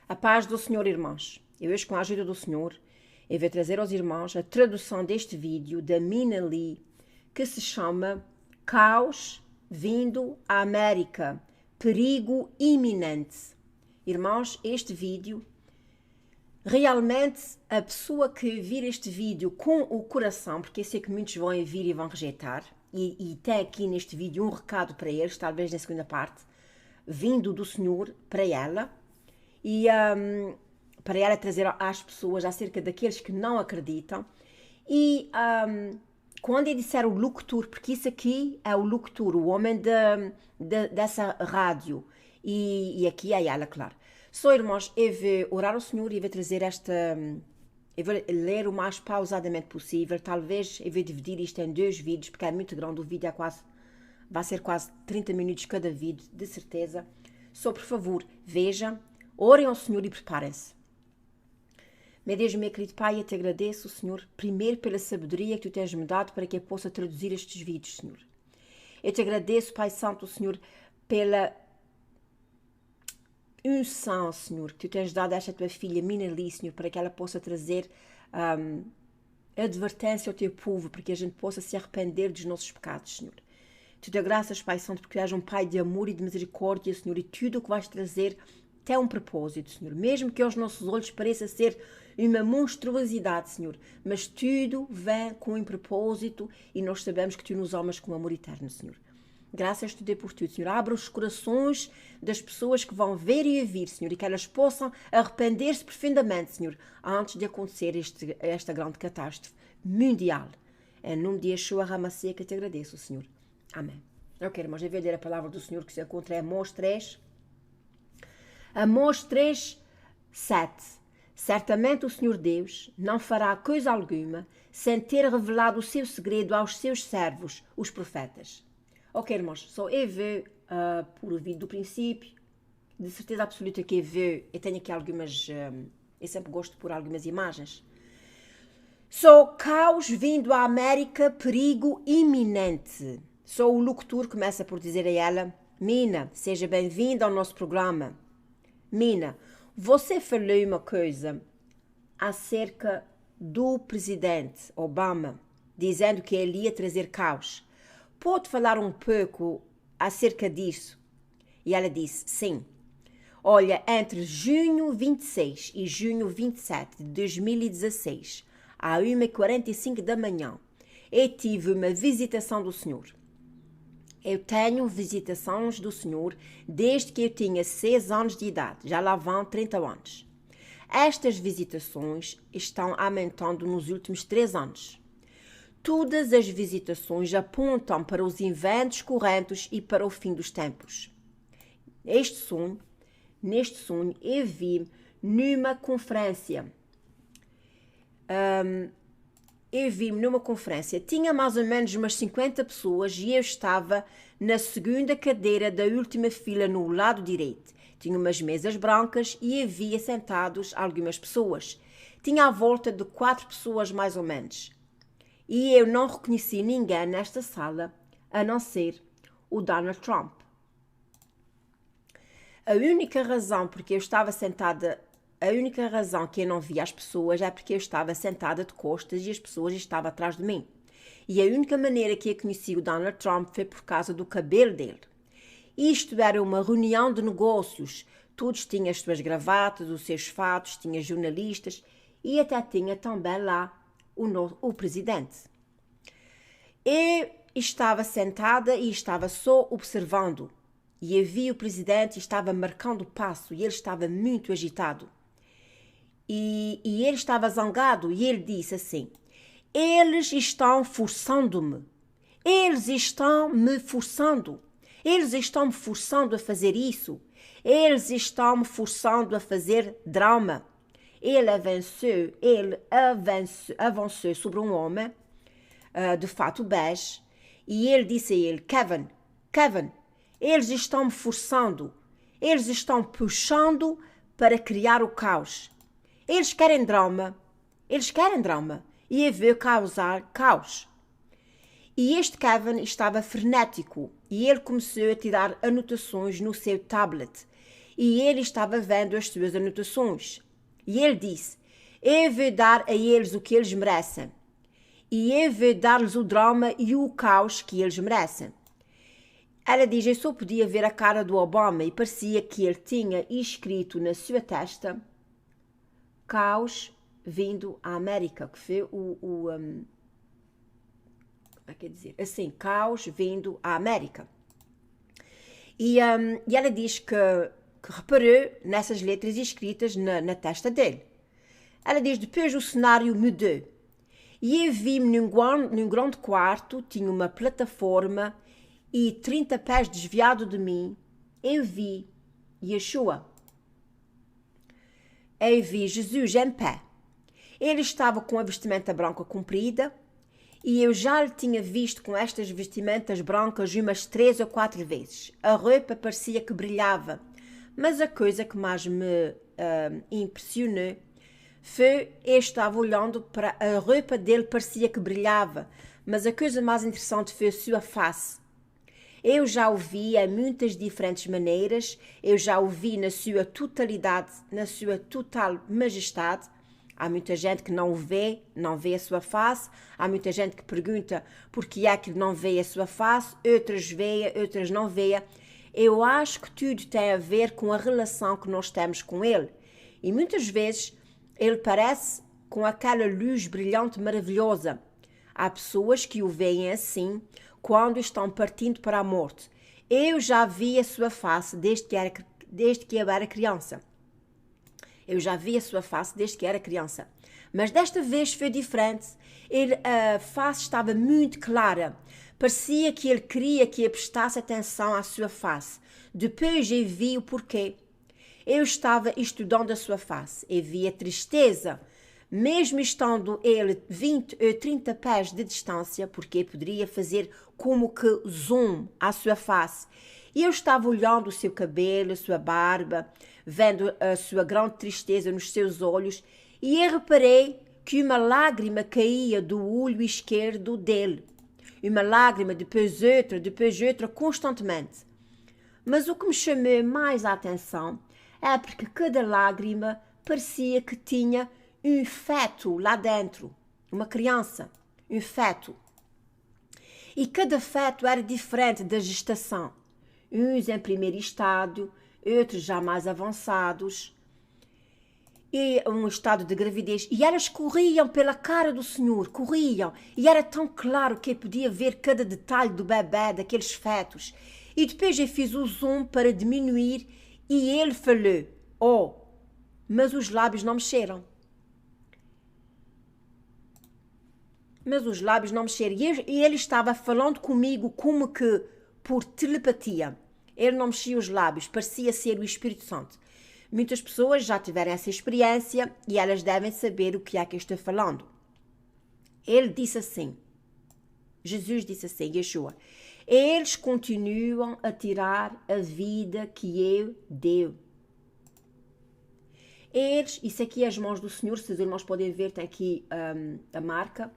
A paz do Senhor, irmãos. Eu hoje, com a ajuda do Senhor, eu vou trazer aos irmãos a tradução deste vídeo da Mina Lee, que se chama Caos vindo à América, perigo iminente. Irmãos, este vídeo, realmente a pessoa que vir este vídeo com o coração, porque eu sei que muitos vão vir e vão rejeitar, e tem aqui neste vídeo um recado para eles, talvez na segunda parte, vindo do Senhor para ela, e para ela trazer às pessoas acerca daqueles que não acreditam. E quando eu disser o locutor, porque isso aqui é o locutor, o homem dessa rádio, e aqui é ela, claro. Só, irmãos, eu vou orar ao Senhor e vou trazer eu vou ler o mais pausadamente possível. Talvez eu vou dividir isto em 2 vídeos, porque é muito grande. O vídeo vai ser quase 30 minutos cada vídeo, de certeza. Só, por favor, vejam, orem ao Senhor e preparem-se. Meu Deus, meu querido Pai, eu te agradeço, Senhor, primeiro pela sabedoria que Tu tens me dado para que eu possa traduzir estes vídeos, Senhor. Eu te agradeço, Pai Santo, Senhor, pela unção, Senhor, que Tu tens dado a esta Tua filha, Mina Lee, Senhor, para que ela possa trazer advertência ao Teu povo, para que a gente possa se arrepender dos nossos pecados, Senhor. Te dou graças, Pai Santo, porque Tu és um Pai de amor e de misericórdia, Senhor, e tudo o que vais trazer tem um propósito, Senhor. Mesmo que aos nossos olhos pareça ser uma monstruosidade, Senhor, mas tudo vem com um propósito e nós sabemos que Tu nos amas com amor eterno, Senhor. Graças Te dê por tudo, Senhor. Abra os corações das pessoas que vão ver e ouvir, Senhor, e que elas possam arrepender-se profundamente, Senhor, antes de acontecer esta grande catástrofe mundial. Em nome de Yeshua HaMashiach que Te agradeço, Senhor. Amém. Ok, irmãos, eu vou ler a palavra do Senhor que se encontra em Amós 3. Amós 3, 7. Certamente o Senhor Deus não fará coisa alguma sem ter revelado o seu segredo aos seus servos, os profetas. Ok, irmãos, só eu vou por o vídeo do princípio, de certeza absoluta que eu tenho aqui algumas, eu sempre gosto de pôr algumas imagens. Caos vindo à América, perigo iminente. O locutor começa por dizer a ela: Mina, seja bem-vinda ao nosso programa. Mina, você falou uma coisa acerca do presidente Obama, dizendo que ele ia trazer caos. Pode falar um pouco acerca disso? E ela disse, sim. Olha, entre junho 26 e junho 27 de 2016, à 1h45 da manhã, eu tive uma visitação do Senhor. Eu tenho visitações do Senhor desde que eu tinha 6 anos de idade, já lá vão 30 anos. Estas visitações estão aumentando nos últimos 3 anos. Todas as visitações apontam para os eventos correntes e para o fim dos tempos. Neste sonho, eu vi numa conferência. Tinha mais ou menos umas 50 pessoas e eu estava na segunda cadeira da última fila no lado direito. Tinha umas mesas brancas e havia sentados algumas pessoas. Tinha à volta de 4 pessoas mais ou menos. E eu não reconheci ninguém nesta sala, a não ser o Donald Trump. A única razão que eu não via as pessoas é porque eu estava sentada de costas e as pessoas estavam atrás de mim. E a única maneira que eu conheci o Donald Trump foi por causa do cabelo dele. Isto era uma reunião de negócios. Todos tinham as suas gravatas, os seus fatos, tinha jornalistas e até tinha também lá o presidente. Eu estava sentada e estava só observando. E eu vi o presidente e estava marcando o passo e ele estava muito agitado. E ele estava zangado e ele disse assim: eles estão forçando-me. Eles estão me forçando. Eles estão me forçando a fazer isso. Eles estão me forçando a fazer drama. Ele avançou sobre um homem de fato bege e ele disse a ele: Kevin, eles estão me forçando. Eles estão puxando para criar o caos. Eles querem drama. E eu vou causar caos. E este Kevin estava frenético e ele começou a tirar anotações no seu tablet. e ele estava vendo as suas anotações. E ele disse: eu vou dar a eles o que eles merecem. E eu vou dar-lhes o drama e o caos que eles merecem. Ela diz: eu só podia ver a cara do Obama e parecia que ele tinha escrito na sua testa caos vindo à América, que foi quer dizer, assim, caos vindo à América. E ela diz que reparou nessas letras escritas na testa dele. Ela diz: depois o cenário mudou. E eu vi-me num grande quarto, tinha uma plataforma e 30 pés desviado de mim, eu vi Yeshua. Eu vi Jesus em pé. Ele estava com a vestimenta branca comprida e eu já lhe tinha visto com estas vestimentas brancas umas 3 ou 4 vezes. A roupa parecia que brilhava, mas a coisa que mais me impressionou foi eu estava olhando para a roupa dele, parecia que brilhava, mas a coisa mais interessante foi a sua face. Eu já o vi em muitas diferentes maneiras, eu já o vi na sua totalidade, na sua total majestade. Há muita gente que não vê a sua face, há muita gente que pergunta por que é que não vê a sua face, outras vê, outras não vê. Eu acho que tudo tem a ver com a relação que nós temos com ele. E muitas vezes ele parece com aquela luz brilhante maravilhosa. Há pessoas que o veem assim quando estão partindo para a morte. Eu já vi a sua face desde que eu era criança. Eu já vi a sua face desde que era criança. Mas desta vez foi diferente. A face estava muito clara. Parecia que ele queria que eu prestasse atenção à sua face. Depois eu vi o porquê. Eu estava estudando a sua face. Eu vi a tristeza. Mesmo estando ele 20 ou 30 pés de distância, porque poderia fazer como que zoom à sua face. E eu estava olhando o seu cabelo, a sua barba, vendo a sua grande tristeza nos seus olhos, e eu reparei que uma lágrima caía do olho esquerdo dele. Uma lágrima, depois outra, constantemente. Mas o que me chamou mais a atenção é porque cada lágrima parecia que tinha um feto lá dentro, uma criança, um feto. E cada feto era diferente da gestação. Uns em primeiro estádio, outros já mais avançados, e um estado de gravidez. E elas corriam pela cara do Senhor, corriam. E era tão claro que eu podia ver cada detalhe do bebê, daqueles fetos. E depois eu fiz o zoom para diminuir e ele falou: oh, mas os lábios não mexeram. Mas os lábios não mexeram. E ele estava falando comigo como que por telepatia. Ele não mexia os lábios, parecia ser o Espírito Santo. Muitas pessoas já tiveram essa experiência e elas devem saber o que é que eu estou falando. Ele disse assim, Jesus disse assim, Yeshua: eles continuam a tirar a vida que eu deu. Eles, isso aqui é as mãos do Senhor, se os irmãos podem ver, tem aqui a marca.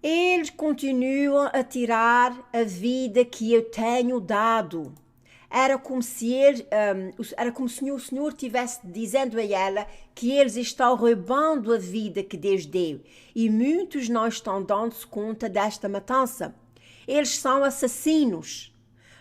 Eles continuam a tirar a vida que eu tenho dado. Era como se o Senhor estivesse dizendo a ela que eles estão roubando a vida que Deus deu. E muitos não estão dando-se conta desta matança. Eles são assassinos.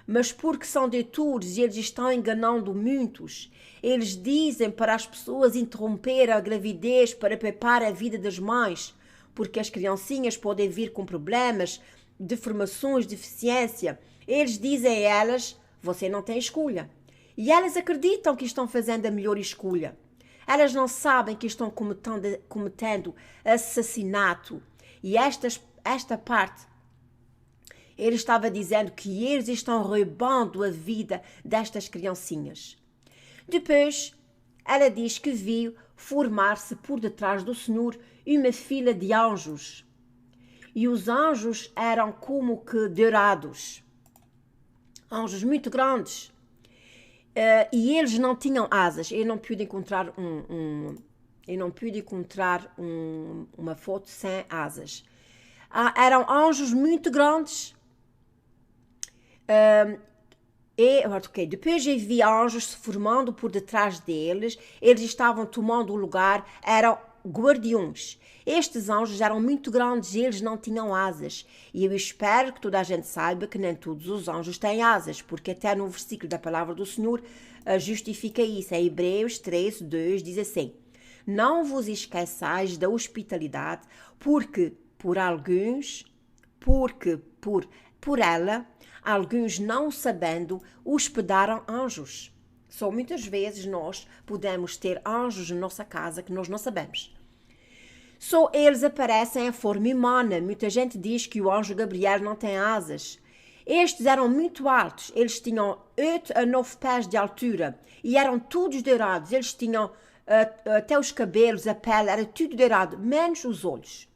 Mas porque são detores e eles estão enganando muitos, eles dizem para as pessoas interromper a gravidez para poupar a vida das mães, porque as criancinhas podem vir com problemas, deformações, deficiência. Eles dizem a elas: você não tem escolha. E elas acreditam que estão fazendo a melhor escolha. Elas não sabem que estão cometendo assassinato. E esta parte, ele estava dizendo que eles estão roubando a vida destas criancinhas. Depois, ela diz que viu formar-se por detrás do Senhor uma fila de anjos. E os anjos eram como que dourados. Anjos muito grandes. E eles não tinham asas. Eu não pude encontrar uma foto sem asas. Eram anjos muito grandes. Ok, depois eu vi anjos se formando por detrás deles, eles estavam tomando o lugar, eram guardiões. Estes anjos eram muito grandes e eles não tinham asas. E eu espero que toda a gente saiba que nem todos os anjos têm asas, porque até no versículo da palavra do Senhor justifica isso. Em Hebreus 13, 2 diz assim: Não vos esqueçais da hospitalidade, porque por ela, alguns não sabendo, hospedaram anjos. Só muitas vezes nós podemos ter anjos na nossa casa que nós não sabemos. Só eles aparecem em forma humana. Muita gente diz que o anjo Gabriel não tem asas. Estes eram muito altos. Eles tinham 8 a 9 pés de altura e eram todos dourados. Eles tinham até os cabelos, a pele, era tudo dourado, menos os olhos.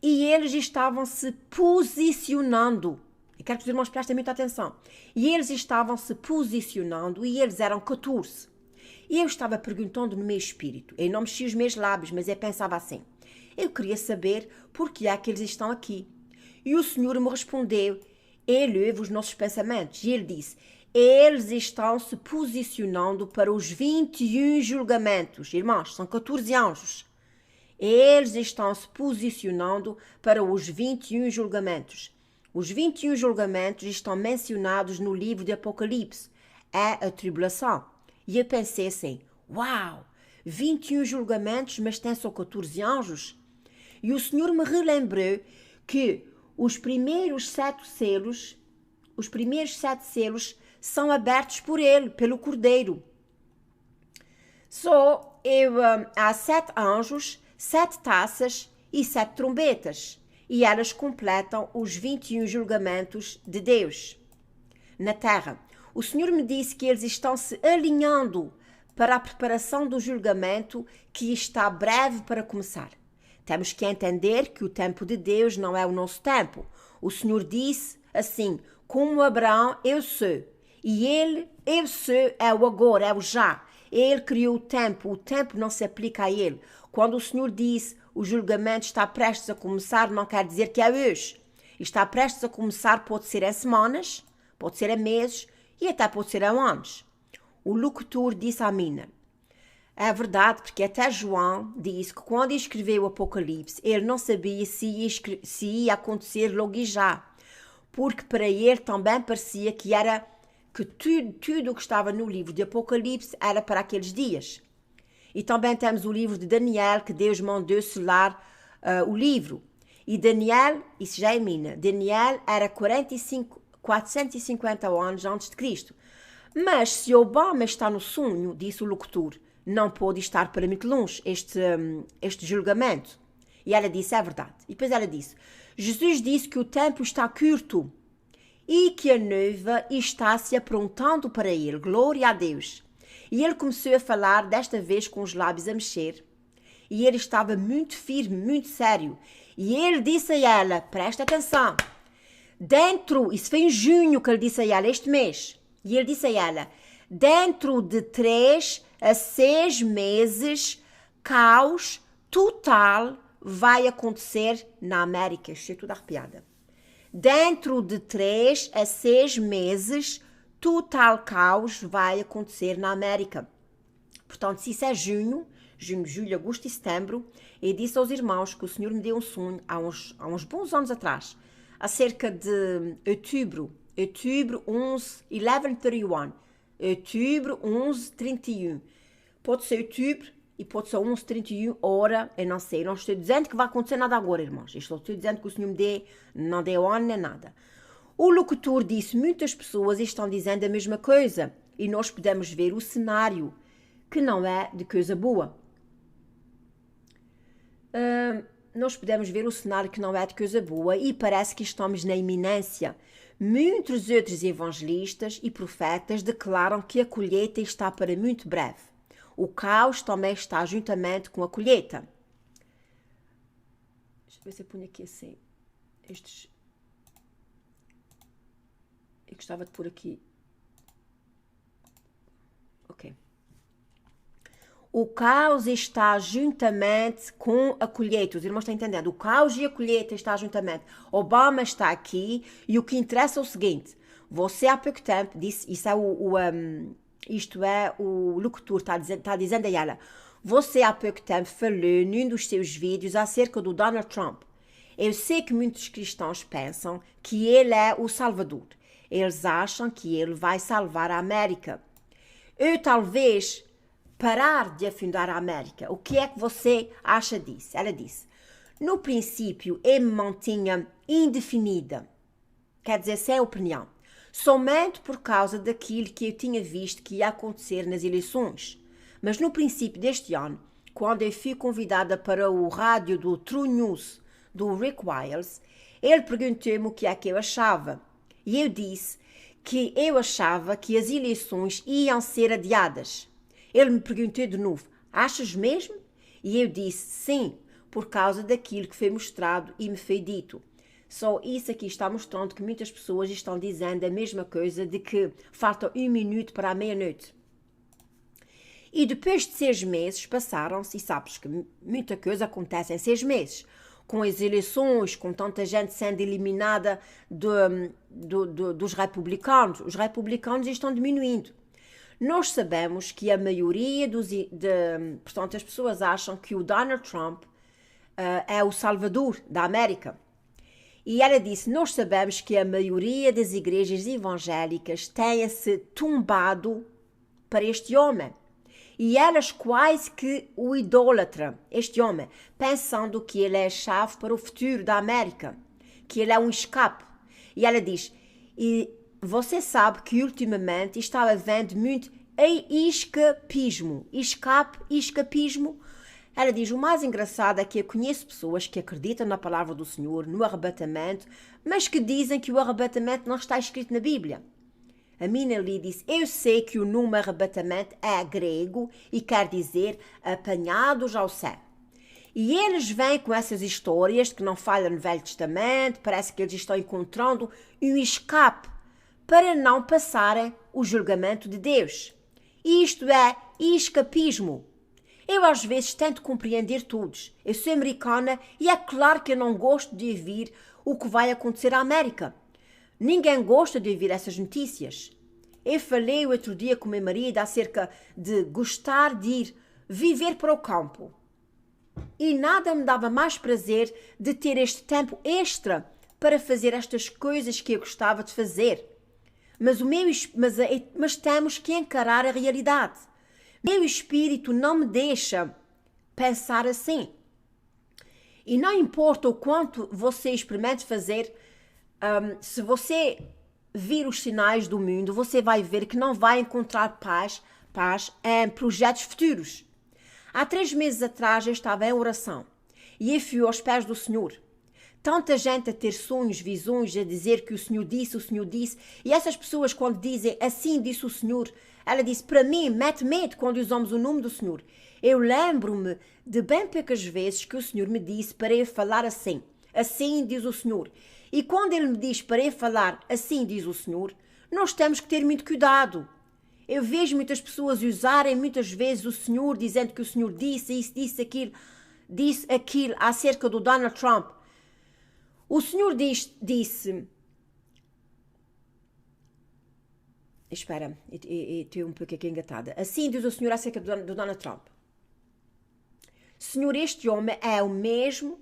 E eles estavam se posicionando. Eu quero que os irmãos prestem muita atenção. E eles estavam se posicionando e eles eram 14. E eu estava perguntando no meu espírito. Eu não mexi os meus lábios, mas eu pensava assim. Eu queria saber por que é que eles estão aqui. E o Senhor me respondeu. Ele ouve os nossos pensamentos. E ele disse, eles estão se posicionando para os 21 julgamentos. Irmãos, são 14 anjos. Eles estão se posicionando para os 21 julgamentos. Os 21 julgamentos estão mencionados no livro de Apocalipse. É a tribulação. E eu pensei assim, uau, 21 julgamentos, mas tem só 14 anjos? E o Senhor me relembrou que os primeiros 7 selos são abertos por ele, pelo Cordeiro. Há 7 anjos, 7 taças e 7 trombetas, e elas completam os 21 julgamentos de Deus na terra. O Senhor me disse que eles estão se alinhando para a preparação do julgamento que está breve para começar. Temos que entender que o tempo de Deus não é o nosso tempo. O Senhor disse assim, como Abraão, eu sou. E eu sou, é o agora, é o já. Ele criou o tempo não se aplica a ele. Quando o Senhor diz o julgamento está prestes a começar, não quer dizer que é hoje. Está prestes a começar, pode ser em semanas, pode ser em meses e até pode ser em anos. O locutor disse a Mina. É verdade, porque até João disse que quando escreveu o Apocalipse, ele não sabia se ia acontecer logo e já. Porque para ele também parecia que tudo o que estava no livro de Apocalipse era para aqueles dias. E também temos o livro de Daniel, que Deus mandou selar o livro. E Daniel, isso já é Mina, Daniel era 450 anos antes de Cristo. Mas se Obama está no sonho, disse o locutor, não pode estar para muito longe este julgamento. E ela disse, é verdade. E depois ela disse, Jesus disse que o tempo está curto e que a noiva está se aprontando para ele. Glória a Deus. E ele começou a falar, desta vez com os lábios a mexer. E ele estava muito firme, muito sério. E ele disse a ela, presta atenção, isso foi em junho que ele disse a ela, este mês. E ele disse a ela, dentro de 3 a 6 meses, caos total vai acontecer na América. Estou toda arrepiada. Dentro de 3 a 6 meses, total caos vai acontecer na América. Portanto, se isso é junho, julho, agosto e setembro, eu disse aos irmãos que o Senhor me deu um sonho há uns bons anos atrás, acerca de outubro 11/31, outubro 11/31. Pode ser outubro e pode ser 11/31, hora, eu não sei. Não estou dizendo que vai acontecer nada agora, irmãos. Eu estou dizendo que o Senhor me não deu ano nem nada. O locutor disse, muitas pessoas estão dizendo a mesma coisa e nós podemos ver o cenário que não é de coisa boa. Nós podemos ver o cenário que não é de coisa boa e parece que estamos na iminência. Muitos outros evangelistas e profetas declaram que a colheita está para muito breve. O caos também está juntamente com a colheita. Deixa eu ver se eu ponho aqui assim. Eu gostava de pôr aqui. Ok. O caos está juntamente com a colheita. Os irmãos estão entendendo? O caos e a colheita está juntamente. Obama está aqui e o que interessa é o seguinte. Você há pouco tempo disse, isto é o locutor está dizendo a ela, você há pouco tempo falou num dos seus vídeos acerca do Donald Trump. Eu sei que muitos cristãos pensam que ele é o Salvador. Eles acham que ele vai salvar a América. Eu talvez parar de afundar a América. O que é que você acha disso? Ela disse, no princípio eu me mantinha indefinida. Quer dizer, sem opinião. Somente por causa daquilo que eu tinha visto que ia acontecer nas eleições. Mas no princípio deste ano, quando eu fui convidada para o rádio do True News do Rick Wiles, ele perguntou-me o que é que eu achava. E eu disse que eu achava que as eleições iam ser adiadas. Ele me perguntou de novo, achas mesmo? E eu disse sim, por causa daquilo que foi mostrado e me foi dito. Só isso aqui está mostrando que muitas pessoas estão dizendo a mesma coisa de que falta 1 minuto para a meia-noite. E depois de 6 meses passaram-se, e sabes que muita coisa acontece em 6 meses. Com as eleições, com tanta gente sendo eliminada dos republicanos, os republicanos estão diminuindo. Nós sabemos que a maioria portanto, as pessoas acham que o Donald Trump é o Salvador da América. E ela disse, nós sabemos que a maioria das igrejas evangélicas tem-se tombado para este homem. E elas quase que o idolatram, este homem, pensando que ele é a chave para o futuro da América, que ele é um escape. E ela diz, e você sabe que ultimamente está havendo muito escapismo. Escapismo. Ela diz, o mais engraçado é que eu conheço pessoas que acreditam na palavra do Senhor, no arrebatamento, mas que dizem que o arrebatamento não está escrito na Bíblia. A Mina Lee disse, eu sei que o nome arrebatamento é grego e quer dizer apanhados ao céu. E eles vêm com essas histórias que não falham no Velho Testamento, parece que eles estão encontrando um escape para não passarem o julgamento de Deus. Isto é escapismo. Eu às vezes tento compreender todos. Eu sou americana e é claro que eu não gosto de ouvir o que vai acontecer à América. Ninguém gosta de ouvir essas notícias. Eu falei outro dia com meu marido acerca de gostar de ir viver para o campo. E nada me dava mais prazer de ter este tempo extra para fazer estas coisas que eu gostava de fazer. Mas temos que encarar a realidade. Meu espírito não me deixa pensar assim. E não importa o quanto você experimente fazer, se você vir os sinais do mundo, você vai ver que não vai encontrar paz em projetos futuros. Há 3 meses atrás eu estava em oração e eu fui aos pés do Senhor. Tanta gente a ter sonhos, visões, a dizer que o Senhor disse, e essas pessoas quando dizem assim disse o Senhor, ela disse, para mim, mete medo quando usamos o nome do Senhor. Eu lembro-me de bem poucas vezes que o Senhor me disse para eu falar assim diz o Senhor. E quando Ele me diz para eu falar assim diz o Senhor, nós temos que ter muito cuidado. Eu vejo muitas pessoas usarem muitas vezes o Senhor, dizendo que o Senhor disse isso, disse aquilo acerca do Donald Trump. O Senhor disse... Espera, estou um pouco aqui engatada. Assim diz o Senhor acerca do Donald Trump. Senhor, este homem é o mesmo...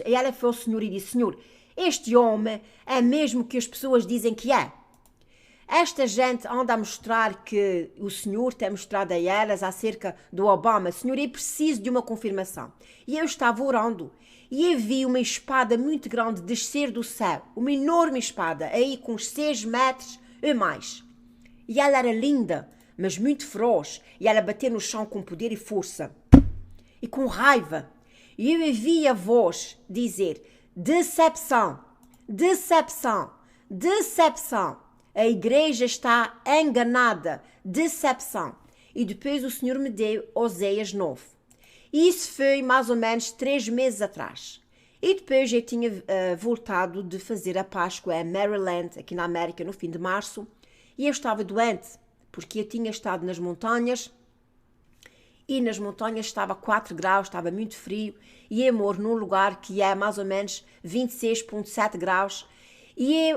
E ela foi ao Senhor e disse, Senhor, este homem é mesmo o que as pessoas dizem que é. Esta gente anda a mostrar que o Senhor tem mostrado a elas acerca do Obama. Senhor, eu preciso de uma confirmação. E eu estava orando. E eu vi uma espada muito grande descer do céu. Uma enorme espada, aí com uns 6 metros e mais. E ela era linda, mas muito feroz. E ela bateu no chão com poder e força. E com raiva. E eu ouvi a voz dizer, decepção, decepção, decepção. A igreja está enganada, decepção. E depois o Senhor me deu Oséias 9. Isso foi mais ou menos 3 meses atrás. E depois eu tinha voltado de fazer a Páscoa em Maryland, aqui na América, no fim de março. E eu estava doente, porque eu tinha estado nas montanhas. E nas montanhas estava 4 graus, estava muito frio. E eu moro num lugar que é mais ou menos 26,7 graus. E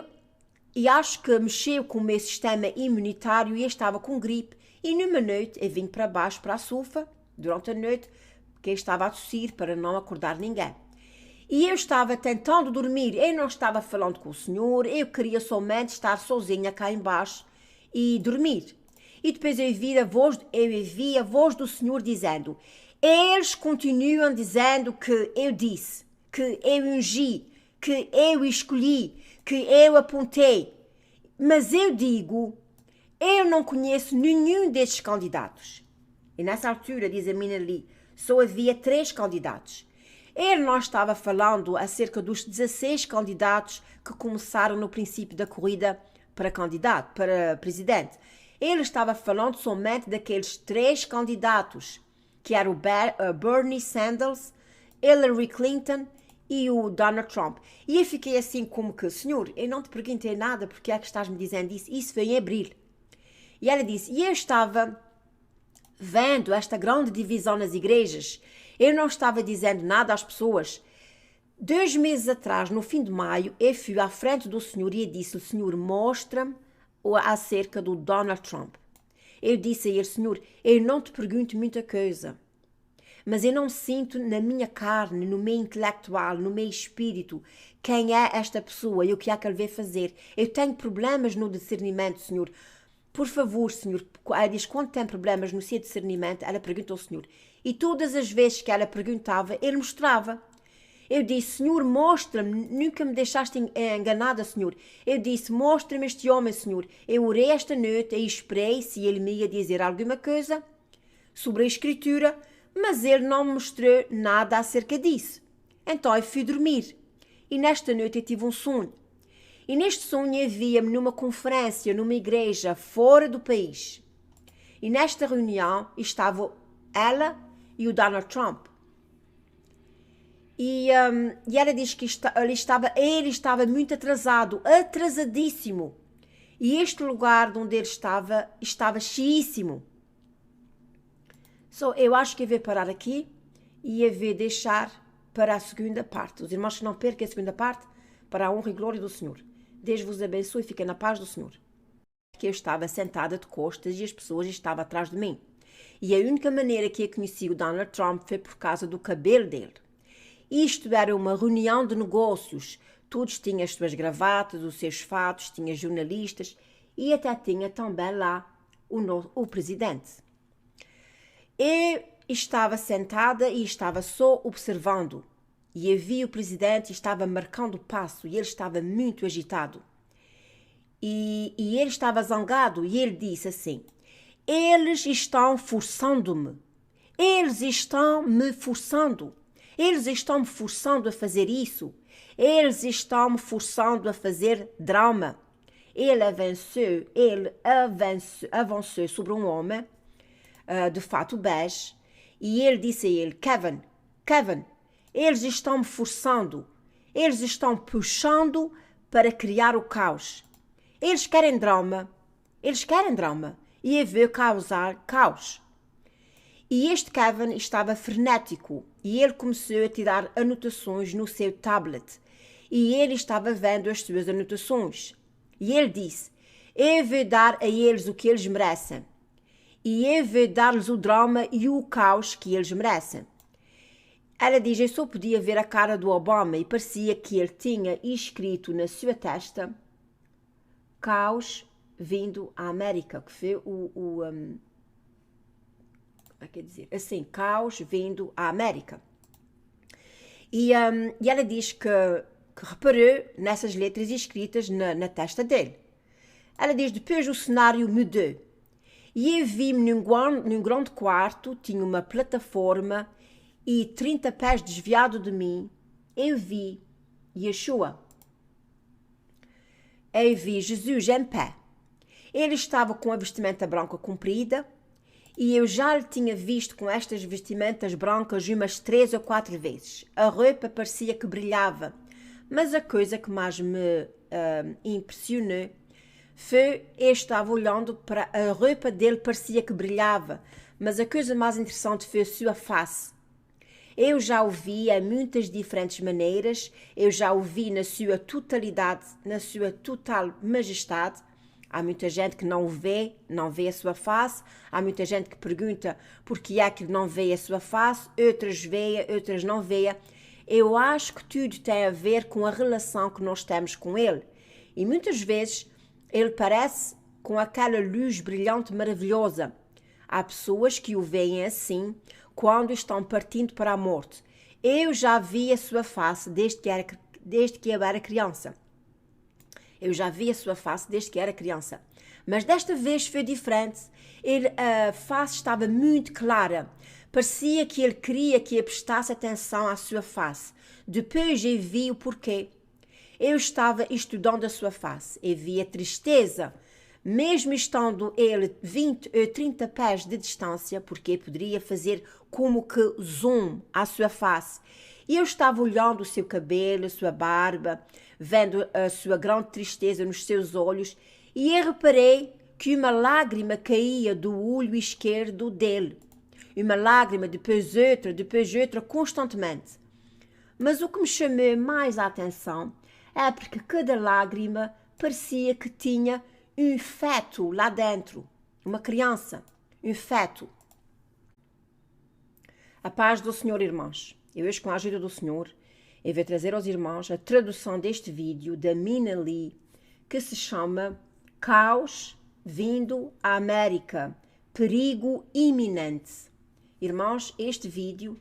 e acho que mexeu com o meu sistema imunitário e eu estava com gripe. E numa noite eu vim para baixo, para a sofa, durante a noite, porque eu estava a tossir para não acordar ninguém. E eu estava tentando dormir, eu não estava falando com o Senhor, eu queria somente estar sozinha cá embaixo e dormir. E depois eu ouvi a voz do Senhor dizendo: eles continuam dizendo que eu disse, que eu ungi, que eu escolhi, que eu apontei. Mas eu digo, eu não conheço nenhum destes candidatos. E nessa altura, diz a Minali, só havia 3 candidatos. Ele não estava falando acerca dos 16 candidatos que começaram no princípio da corrida para candidato, para presidente. Ele estava falando somente daqueles 3 candidatos, que eram o Bernie Sanders, Hillary Clinton e o Donald Trump. E eu fiquei assim como que, Senhor, eu não te perguntei nada, porque é que estás me dizendo isso? Isso foi em abril. E ela disse, e eu estava vendo esta grande divisão nas igrejas, eu não estava dizendo nada às pessoas. 2 meses atrás, no fim de maio, eu fui à frente do Senhor e eu disse, Senhor, mostra-me acerca do Donald Trump. Eu disse a ele, Senhor, eu não te pergunto muita coisa, mas eu não sinto na minha carne, no meu intelectual, no meu espírito, quem é esta pessoa e o que é que ele vai fazer. Eu tenho problemas no discernimento, Senhor. Por favor, Senhor, ela diz, quando tem problemas no seu discernimento, ela pergunta ao Senhor. E todas as vezes que ela perguntava, ele mostrava. Eu disse, Senhor, mostra-me, nunca me deixaste enganada, Senhor. Eu disse, mostra-me este homem, Senhor. Eu orei esta noite e esperei se ele me ia dizer alguma coisa sobre a Escritura, mas ele não me mostrou nada acerca disso. Então eu fui dormir. E nesta noite eu tive um sonho. E neste sonho eu via-me numa conferência, numa igreja fora do país. E nesta reunião estava ela e o Donald Trump. E ela diz que ele estava muito atrasado, atrasadíssimo. E este lugar onde ele estava cheíssimo. Eu acho que eu vou parar aqui e eu vou deixar para a segunda parte. Os irmãos que não percam a segunda parte, para a honra e glória do Senhor. Deus vos abençoe e fiquem na paz do Senhor. Que eu estava sentada de costas e as pessoas estavam atrás de mim. E a única maneira que eu conheci o Donald Trump foi por causa do cabelo dele. Isto era uma reunião de negócios. Todos tinham as suas gravatas, os seus fatos, tinha jornalistas e até tinha também lá o presidente. Eu estava sentada e estava só observando. E eu vi o presidente e estava marcando o passo e ele estava muito agitado. E ele estava zangado e ele disse assim, eles estão forçando-me. Eles estão me forçando. Eles estão me forçando a fazer isso. Eles estão me forçando a fazer drama. Ele avançou sobre um homem de fato bege e ele disse a ele, Kevin, eles estão me forçando. Eles estão puxando para criar o caos. Eles querem drama. E eu vou causar caos. E este Kevin estava frenético e ele começou a tirar anotações no seu tablet. E ele estava vendo as suas anotações. E ele disse, eu vou dar a eles o que eles merecem. E eu vou dar-lhes o drama e o caos que eles merecem. Ela diz, eu só podia ver a cara do Obama e parecia que ele tinha escrito na sua testa caos vindo à América, que foi quer dizer, assim, caos vindo à América. E ela diz que reparou nessas letras escritas na testa dele. Ela diz, depois o cenário mudou. E eu vi-me num grande quarto, tinha uma plataforma e 30 pés desviado de mim, eu vi Yeshua. Eu vi Jesus em pé. Ele estava com a vestimenta branca comprida e eu já lhe tinha visto com estas vestimentas brancas umas 3 ou 4 vezes. A roupa parecia que brilhava, mas a coisa que mais me impressionou foi eu estava olhando para a roupa dele, parecia que brilhava, mas a coisa mais interessante foi a sua face. Eu já o vi em muitas diferentes maneiras, eu já o vi na sua totalidade, na sua total majestade. Há muita gente que não o vê, não vê a sua face. Há muita gente que pergunta por que é que não vê a sua face. Outras veem, outras não veem. Eu acho que tudo tem a ver com a relação que nós temos com ele. E muitas vezes ele parece com aquela luz brilhante maravilhosa. Há pessoas que o veem assim quando estão partindo para a morte. Eu já vi a sua face desde que eu era criança. Eu já vi a sua face desde que era criança. Mas desta vez foi diferente. A face estava muito clara. Parecia que ele queria que eu prestasse atenção à sua face. Depois eu vi o porquê. Eu estava estudando a sua face e vi a tristeza. Mesmo estando ele 20 ou 30 pés de distância, porque poderia fazer como que zoom à sua face. E eu estava olhando o seu cabelo, a sua barba, vendo a sua grande tristeza nos seus olhos, e eu reparei que uma lágrima caía do olho esquerdo dele. Uma lágrima, depois outra, constantemente. Mas o que me chamou mais a atenção é porque cada lágrima parecia que tinha um feto lá dentro, uma criança, um feto. A paz do Senhor, irmãos. Eu hoje, com a ajuda do Senhor, eu vou trazer aos irmãos a tradução deste vídeo da Mina Lee, que se chama Caos vindo à América, perigo iminente. Irmãos, este vídeo,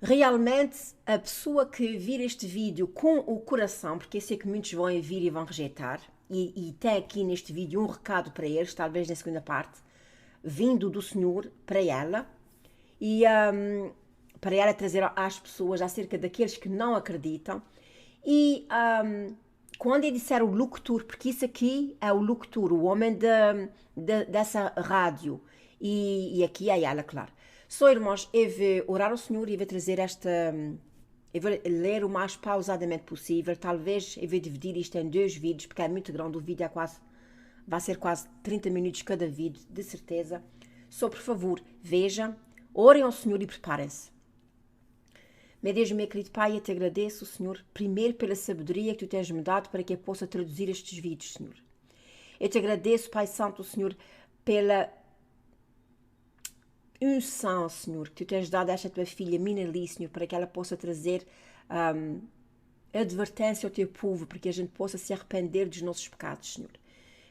realmente a pessoa que vir este vídeo com o coração, porque eu sei que muitos vão vir e vão rejeitar, e tem aqui neste vídeo um recado para eles, talvez na segunda parte, vindo do Senhor para ela, e para ela trazer às pessoas acerca daqueles que não acreditam. E quando eu disser o locutor, porque isso aqui é o locutor, o homem dessa rádio, e aqui é ela, claro. Irmãos, eu vou orar ao Senhor e vou trazer eu vou ler o mais pausadamente possível. Talvez eu vou dividir isto em 2 vídeos, porque é muito grande. O vídeo vai ser quase 30 minutos cada vídeo, de certeza. Por favor, vejam, orem ao Senhor e preparem-se. Meu Deus, meu querido Pai, eu te agradeço, Senhor, primeiro pela sabedoria que Tu tens me dado para que eu possa traduzir estes vídeos, Senhor. Eu te agradeço, Pai Santo, Senhor, pela unção, Senhor, que Tu tens dado a esta Tua filha, Mina Lee, Senhor, para que ela possa trazer advertência ao Teu povo, para que a gente possa se arrepender dos nossos pecados, Senhor.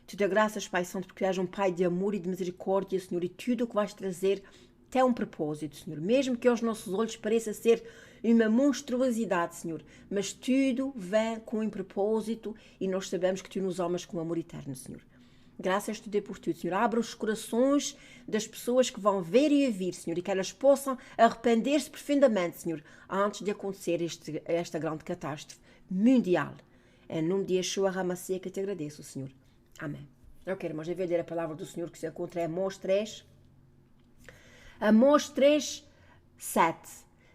Te dou graças, Pai Santo, porque Tu és um Pai de amor e de misericórdia, Senhor, e tudo o que vais trazer tem um propósito, Senhor. Mesmo que aos nossos olhos pareça ser uma monstruosidade, Senhor, mas tudo vem com um propósito e nós sabemos que Tu nos amas com amor eterno, Senhor. Graças Te dou por tudo, Senhor. Abra os corações das pessoas que vão ver e ouvir, Senhor, e que elas possam arrepender-se profundamente, Senhor, antes de acontecer esta grande catástrofe mundial. Em nome de Yeshua HaMashiach, que Te agradeço, Senhor. Amém. Ok, irmãos, eu vou ler a palavra do Senhor que se encontra em Amós 3. Amós 3, 7.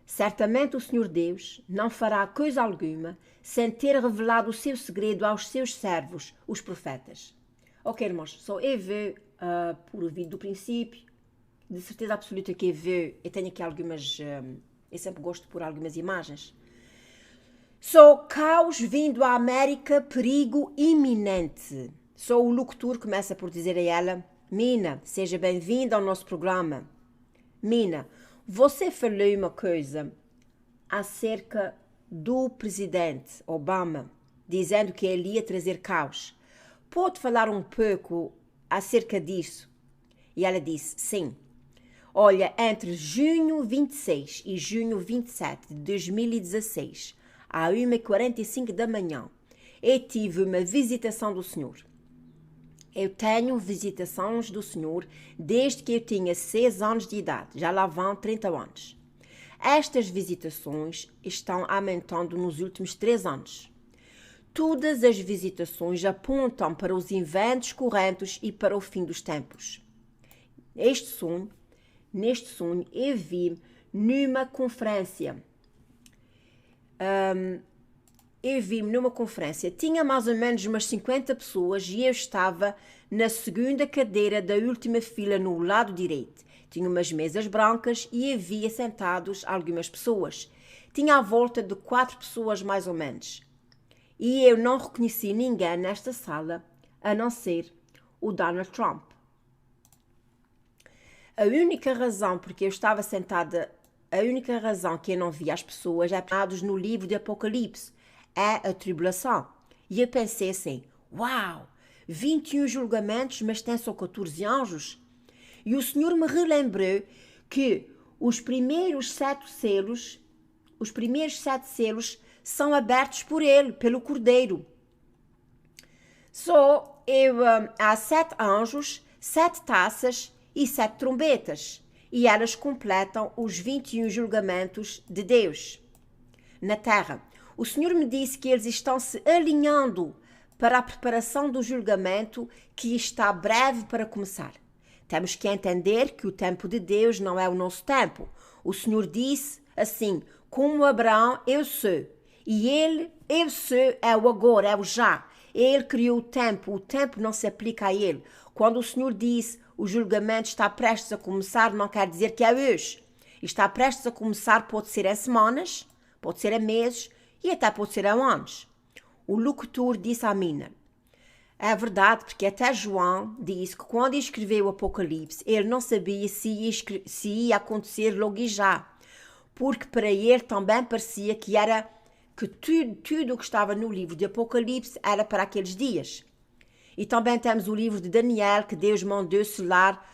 Certamente o Senhor Deus não fará coisa alguma sem ter revelado o seu segredo aos seus servos, os profetas. Ok, irmãos, eu vou por o vídeo do princípio, de certeza absoluta que eu tenho aqui algumas, eu sempre gosto de pôr algumas imagens. Caos vindo à América, perigo iminente. O locutor começa por dizer a ela: Mina, seja bem-vinda ao nosso programa. Mina, você falou uma coisa acerca do presidente Obama, dizendo que ele ia trazer caos. Pode falar um pouco acerca disso? E ela disse, sim. Olha, entre junho 26 e junho 27 de 2016, à 1h45 da manhã, eu tive uma visitação do Senhor. Eu tenho visitações do Senhor desde que eu tinha 6 anos de idade, já lá vão 30 anos. Estas visitações estão aumentando nos últimos 3 anos. Todas as visitações apontam para os eventos correntes e para o fim dos tempos. Neste sonho, eu vi numa conferência. Tinha mais ou menos umas 50 pessoas e eu estava na segunda cadeira da última fila no lado direito. Tinha umas mesas brancas e havia sentados algumas pessoas. Tinha à volta de 4 pessoas mais ou menos. E eu não reconheci ninguém nesta sala, a não ser o Donald Trump. A única razão porque eu estava sentada, a única razão que eu não via as pessoas é no livro de Apocalipse, é a tribulação. E eu pensei assim, uau, 21 julgamentos, mas tem só 14 anjos? E o Senhor me relembrou que os primeiros 7 selos são abertos por ele, pelo Cordeiro. Há 7 anjos, 7 taças e 7 trombetas, e elas completam os 21 julgamentos de Deus na terra. O Senhor me disse que eles estão se alinhando para a preparação do julgamento que está breve para começar. Temos que entender que o tempo de Deus não é o nosso tempo. O Senhor disse assim, como Abraão, eu sou. E ele, eu sou, é o agora, é o já. Ele criou o tempo não se aplica a ele. Quando o Senhor diz o julgamento está prestes a começar, não quer dizer que é hoje. Está prestes a começar, pode ser em semanas, pode ser em meses e até pode ser em anos. O locutor disse a Mina, é verdade, porque até João disse que quando escreveu o Apocalipse, ele não sabia se ia acontecer logo e já, porque para ele também parecia que tudo o que estava no livro de Apocalipse era para aqueles dias. E também temos o livro de Daniel, que Deus mandou selar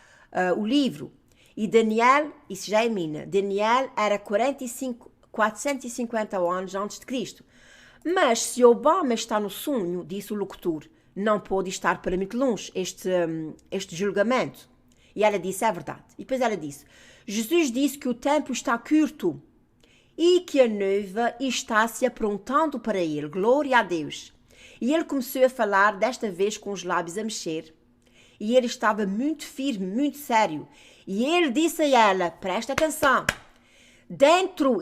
o livro. E Daniel, isso já é Mina, Daniel era 450 anos antes de Cristo. Mas se Obama está no sonho, disse o locutor, não pode estar para muito longe este julgamento. E ela disse, é verdade. E depois ela disse, Jesus disse que o tempo está curto e que a noiva está se aprontando para ele. Glória a Deus. E ele começou a falar, desta vez com os lábios a mexer. E ele estava muito firme, muito sério. E ele disse a ela, presta atenção,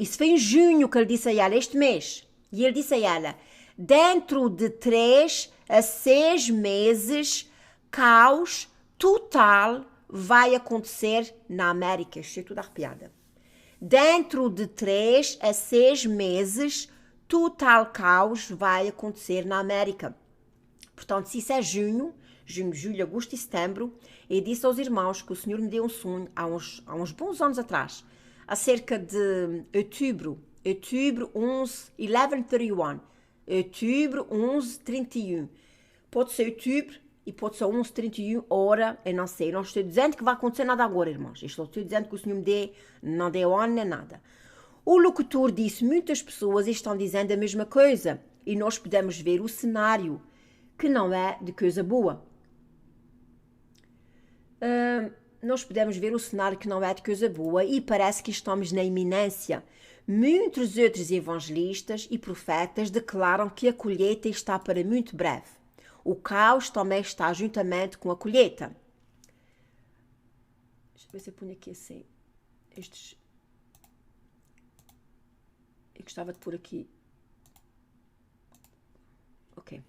isso foi em junho que ele disse a ela, este mês. E ele disse a ela, dentro de 3 a 6 meses, caos total vai acontecer na América. Estou toda arrepiada. Dentro de 3 a 6 meses, total caos vai acontecer na América. Portanto, se isso é junho, julho, agosto e setembro, eu disse aos irmãos que o Senhor me deu um sonho há uns bons anos atrás, acerca de outubro 11/31, outubro 11/31. Pode ser outubro e pode ser 11/31, hora, eu não sei. Não estou dizendo que vai acontecer nada agora, irmãos. Estou dizendo que o Senhor me não deu ano nem nada. O locutor disse, muitas pessoas estão dizendo a mesma coisa e nós podemos ver o cenário que não é de coisa boa. Nós podemos ver o cenário que não é de coisa boa e parece que estamos na iminência. Muitos outros evangelistas e profetas declaram que a colheita está para muito breve. O caos também está juntamente com a colheita. Deixa eu ver se eu ponho aqui assim. Eu gostava de pôr aqui. Ok.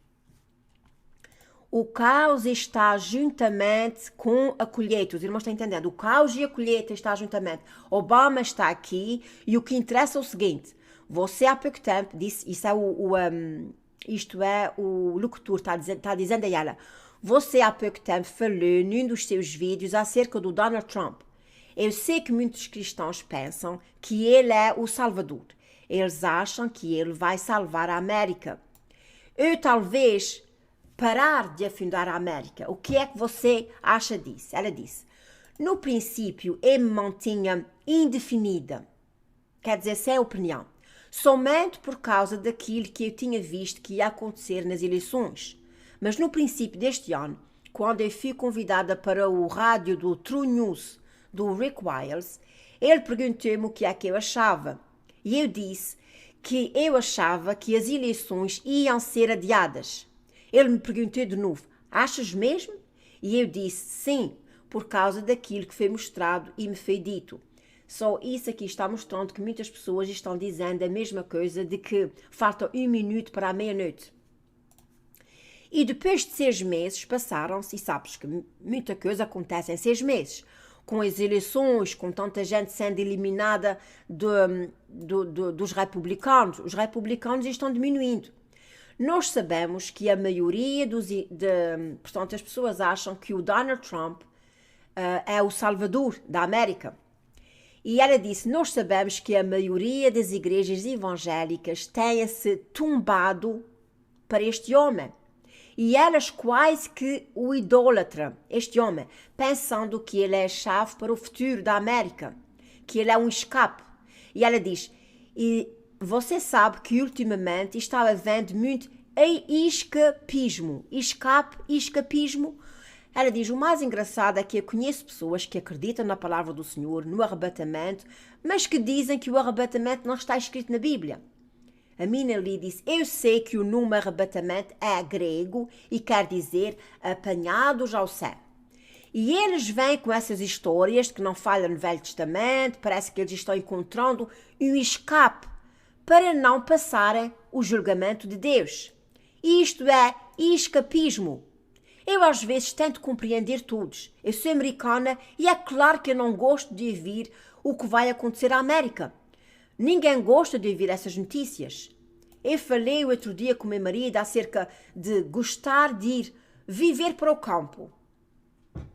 O caos está juntamente com a colheita. Os irmãos estão entendendo? O caos e a colheita está juntamente. Obama está aqui e o que interessa é o seguinte. Você há pouco tempo disse, isto é o locutor está dizendo a ela. Você há pouco tempo falou num dos seus vídeos acerca do Donald Trump. Eu sei que muitos cristãos pensam que ele é o Salvador. Eles acham que ele vai salvar a América. Eu talvez parar de afundar a América. O que é que você acha disso? Ela disse, no princípio eu me mantinha indefinida, quer dizer, sem opinião, somente por causa daquilo que eu tinha visto que ia acontecer nas eleições. Mas no princípio deste ano, quando eu fui convidada para o rádio do True News do Rick Wiles, ele perguntou-me o que é que eu achava. E eu disse que eu achava que as eleições iam ser adiadas. Ele me perguntou de novo, achas mesmo? E eu disse sim, por causa daquilo que foi mostrado e me foi dito. Só isso aqui está mostrando que muitas pessoas estão dizendo a mesma coisa, de que falta 1 minuto para a meia-noite. E depois de 6 meses passaram-se, e sabes que muita coisa acontece em 6 meses. com as eleições, com tanta gente sendo eliminada dos republicanos. Os republicanos estão diminuindo. Nós sabemos que a maioria portanto, as pessoas acham que o Donald Trump é o salvador da América. E ela disse, nós sabemos que a maioria das igrejas evangélicas tenha-se tombado para este homem. E elas quase que o idolatram, este homem, pensando que ele é a chave para o futuro da América, que ele é um escape. E ela diz, e você sabe que ultimamente estava havendo muito escapismo. Escapismo. Ela diz, o mais engraçado é que eu conheço pessoas que acreditam na palavra do Senhor, no arrebatamento, mas que dizem que o arrebatamento não está escrito na Bíblia. A Mina Lee disse, eu sei que o nome arrebatamento é grego e quer dizer apanhados ao céu. E eles vêm com essas histórias que não falham no Velho Testamento, parece que eles estão encontrando um escape para não passarem o julgamento de Deus. Isto é escapismo. Eu às vezes tento compreender todos. Eu sou americana e é claro que eu não gosto de ouvir o que vai acontecer à América. Ninguém gosta de ouvir essas notícias. Eu falei outro dia com meu marido acerca de gostar de ir viver para o campo.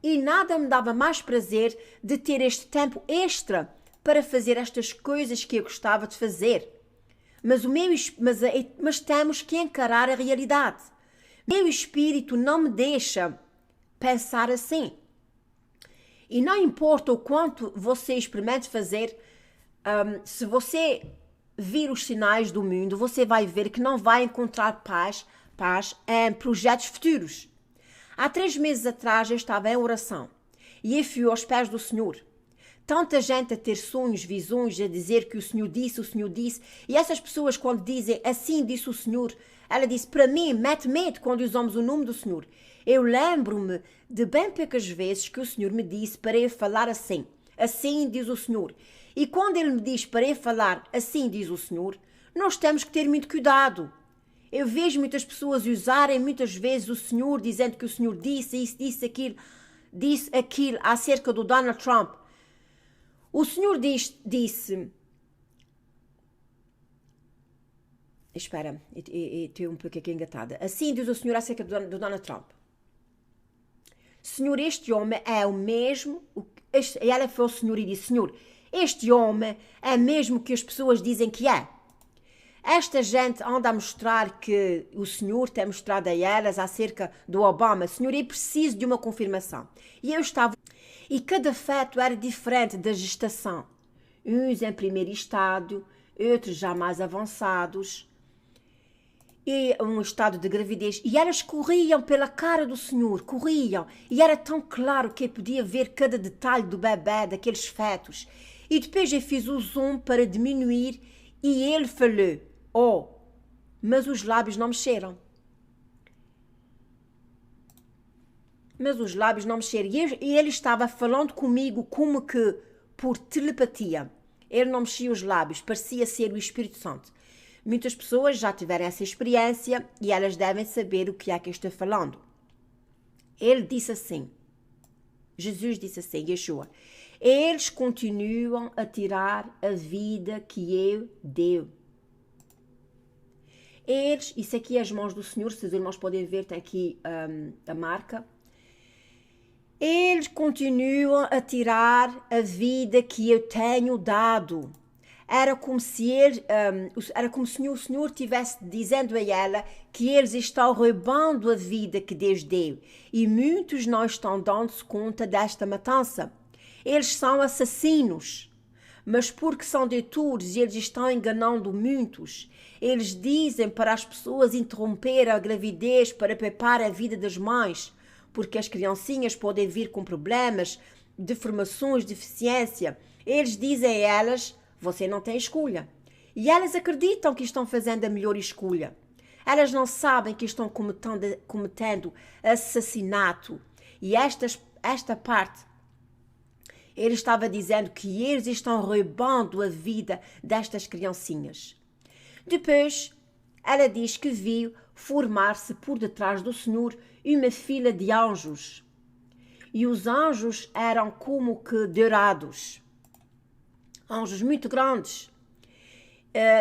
E nada me dava mais prazer de ter este tempo extra para fazer estas coisas que eu gostava de fazer. Mas temos que encarar a realidade. Meu espírito não me deixa pensar assim. E não importa o quanto você experimente fazer, se você vir os sinais do mundo, você vai ver que não vai encontrar paz em projetos futuros. Há 3 meses atrás eu estava em oração e eu fui aos pés do Senhor. Tanta gente a ter sonhos, visões, a dizer que o Senhor disse. E essas pessoas quando dizem assim disse o Senhor, ela disse, para mim, mete medo quando usamos o nome do Senhor. Eu lembro-me de bem poucas vezes que o Senhor me disse para eu falar assim. Assim diz o Senhor. E quando Ele me diz para eu falar assim diz o Senhor, nós temos que ter muito cuidado. Eu vejo muitas pessoas usarem muitas vezes o Senhor, dizendo que o Senhor disse isso, disse aquilo acerca do Donald Trump. O Senhor disse... Espera, estou um pouco aqui engatada. Assim diz o Senhor acerca do Donald Trump. Senhor, este homem é o mesmo... E ela foi ao Senhor e disse, Senhor, este homem é mesmo o que as pessoas dizem que é. Esta gente anda a mostrar que o Senhor tem mostrado a elas acerca do Obama. Senhor, eu preciso de uma confirmação. E eu estava... E cada feto era diferente da gestação. Uns em primeiro estádio, outros já mais avançados. E um estado de gravidez. E elas corriam pela cara do Senhor, corriam. E era tão claro que eu podia ver cada detalhe do bebê, daqueles fetos. E depois eu fiz o zoom para diminuir e ele falou, oh, mas os lábios não mexeram. Mas os lábios não mexeram. E ele estava falando comigo como que por telepatia. Ele não mexia os lábios, parecia ser o Espírito Santo. Muitas pessoas já tiveram essa experiência e elas devem saber o que é que eu estou falando. Ele disse assim, Jesus disse assim, Yeshua, eles continuam a tirar a vida que eu deu. Eles, isso aqui é as mãos do Senhor, se os irmãos podem ver, tem aqui a marca. Eles continuam a tirar a vida que eu tenho dado. Era como se o Senhor estivesse dizendo a ela que eles estão roubando a vida que Deus deu. E muitos não estão dando-se conta desta matança. Eles são assassinos. Mas porque são deutores e eles estão enganando muitos, eles dizem para as pessoas interromper a gravidez para poupar a vida das mães, porque as criancinhas podem vir com problemas, deformações, deficiência. Eles dizem a elas, você não tem escolha. E elas acreditam que estão fazendo a melhor escolha. Elas não sabem que estão cometendo assassinato. E esta parte, ele estava dizendo que eles estão roubando a vida destas criancinhas. Depois, ela diz que viu formar-se por detrás do Senhor uma fila de anjos. e os anjos eram como que dourados, anjos muito grandes.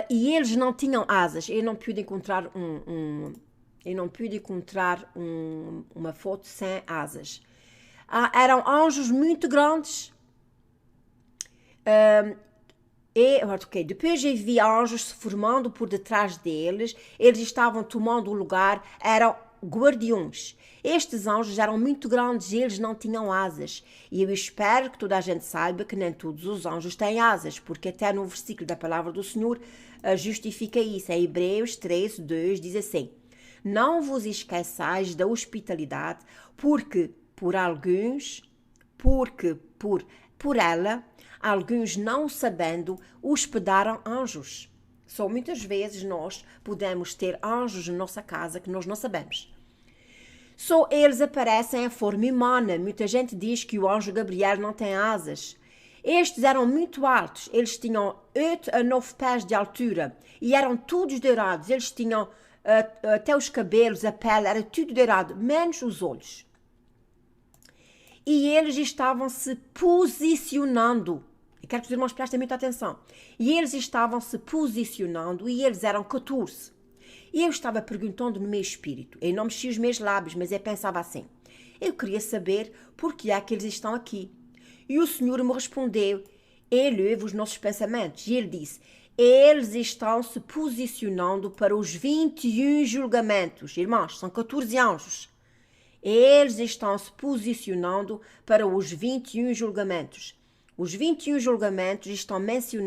E eles não tinham asas. Eu não pude encontrar uma foto sem asas. Eram anjos muito grandes. Depois eu vi anjos se formando por detrás deles. Eles estavam tomando o lugar. Eram guardiões. Estes anjos eram muito grandes e eles não tinham asas. E eu espero que toda a gente saiba que nem todos os anjos têm asas, porque até no versículo da palavra do Senhor justifica isso. Em Hebreus 13, 2 diz assim: não vos esqueçais da hospitalidade, porque por ela, alguns não sabendo, hospedaram anjos. Só muitas vezes nós podemos ter anjos na nossa casa que nós não sabemos. Só eles aparecem em forma humana. Muita gente diz que o anjo Gabriel não tem asas. Estes eram muito altos. Eles tinham 8 a 9 pés de altura e eram todos dourados. Eles tinham até os cabelos, a pele, era tudo dourado, menos os olhos. E eles estavam se posicionando. Eu quero que os irmãos prestem muita atenção. E eles estavam se posicionando e eles eram 14. E eu estava perguntando no meu espírito. Eu não mexi os meus lábios, mas eu pensava assim. Eu queria saber por que é que eles estão aqui. E o Senhor me respondeu. Ele ouve os nossos pensamentos. E ele disse, eles estão se posicionando para os 21 julgamentos. Irmãos, são 14 anjos. Eles estão se posicionando para os 21 julgamentos. Os 21 julgamentos estão mencionados